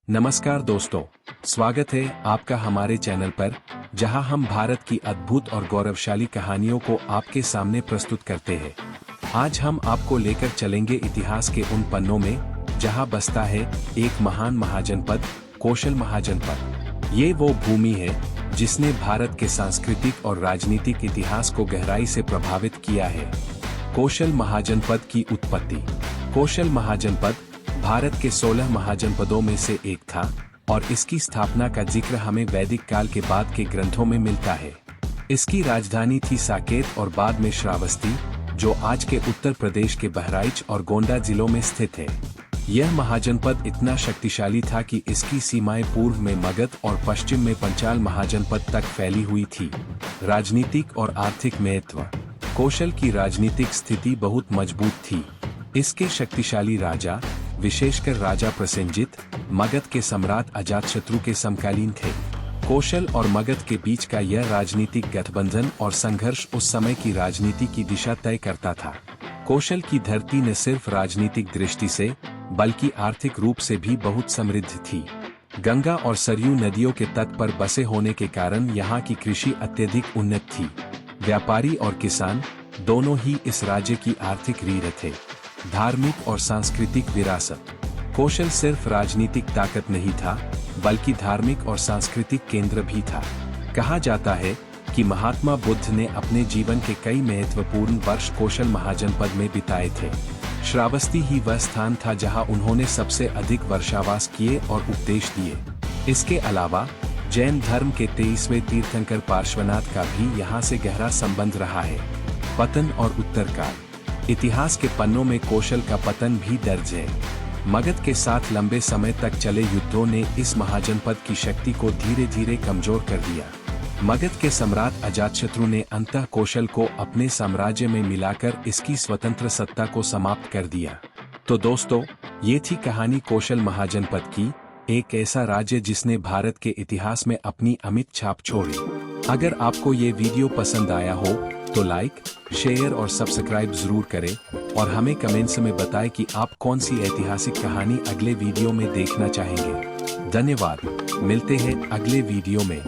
नमस्कार दोस्तों, स्वागत है आपका हमारे चैनल पर, जहां हम भारत की अद्भुत और गौरवशाली कहानियों को आपके सामने प्रस्तुत करते हैं। आज हम आपको लेकर चलेंगे इतिहास के उन पन्नों में, जहां बसता है एक महान महाजनपद, कौशल महाजनपद। ये वो भूमि है जिसने भारत के सांस्कृतिक और राजनीतिक इतिहास को गहराई से प्रभावित किया है। कौशल महाजनपद की उत्पत्ति। कौशल महाजनपद भारत के 16 महाजनपदों में से एक था और इसकी स्थापना का जिक्र हमें वैदिक काल के बाद के ग्रंथों में मिलता है। इसकी राजधानी थी साकेत और बाद में श्रावस्ती, जो आज के उत्तर प्रदेश के बहराइच और गोंडा जिलों में स्थित है। यह महाजनपद इतना शक्तिशाली था कि इसकी सीमाएं पूर्व में मगध और पश्चिम में पंचाल महाजनपद तक फैली हुई थी। राजनीतिक और आर्थिक महत्व। कौशल की राजनीतिक स्थिति बहुत मजबूत थी। इसके शक्तिशाली राजा, विशेषकर राजा प्रसेनजित, मगध के सम्राट अजातशत्रु के समकालीन थे। कौशल और मगध के बीच का यह राजनीतिक गठबंधन और संघर्ष उस समय की राजनीति की दिशा तय करता था। कौशल की धरती न सिर्फ राजनीतिक दृष्टि से, बल्कि आर्थिक रूप से भी बहुत समृद्ध थी। गंगा और सरयू नदियों के तट पर बसे होने के कारण यहाँ की कृषि अत्यधिक उन्नत थी। व्यापारी और किसान दोनों ही इस राज्य की आर्थिक रीढ़ थे। धार्मिक और सांस्कृतिक विरासत। कौशल सिर्फ राजनीतिक ताकत नहीं था, बल्कि धार्मिक और सांस्कृतिक केंद्र भी था। कहा जाता है कि महात्मा बुद्ध ने अपने जीवन के कई महत्वपूर्ण वर्ष कौशल महाजनपद में बिताए थे। श्रावस्ती ही वह स्थान था जहां उन्होंने सबसे अधिक वर्षावास किए और उपदेश दिए। इसके अलावा जैन धर्म के 23वें तीर्थंकर पार्श्वनाथ का भी यहाँ से गहरा संबंध रहा है। पतन और उत्तरकाल। इतिहास के पन्नों में कौशल का पतन भी दर्ज है। मगध के साथ लंबे समय तक चले युद्धों ने इस महाजनपद की शक्ति को धीरे धीरे कमजोर कर दिया। मगध के सम्राट अजातशत्रु ने अंततः कौशल को अपने साम्राज्य में मिलाकर इसकी स्वतंत्र सत्ता को समाप्त कर दिया। तो दोस्तों, ये थी कहानी कौशल महाजनपद की, एक ऐसा राज्य जिसने भारत के इतिहास में अपनी अमिट छाप छोड़ी। अगर आपको ये वीडियो पसंद आया हो तो लाइक, शेयर और सब्सक्राइब जरूर करें और हमें कमेंट्स में बताएं कि आप कौन सी ऐतिहासिक कहानी अगले वीडियो में देखना चाहेंगे। धन्यवाद, मिलते हैं अगले वीडियो में।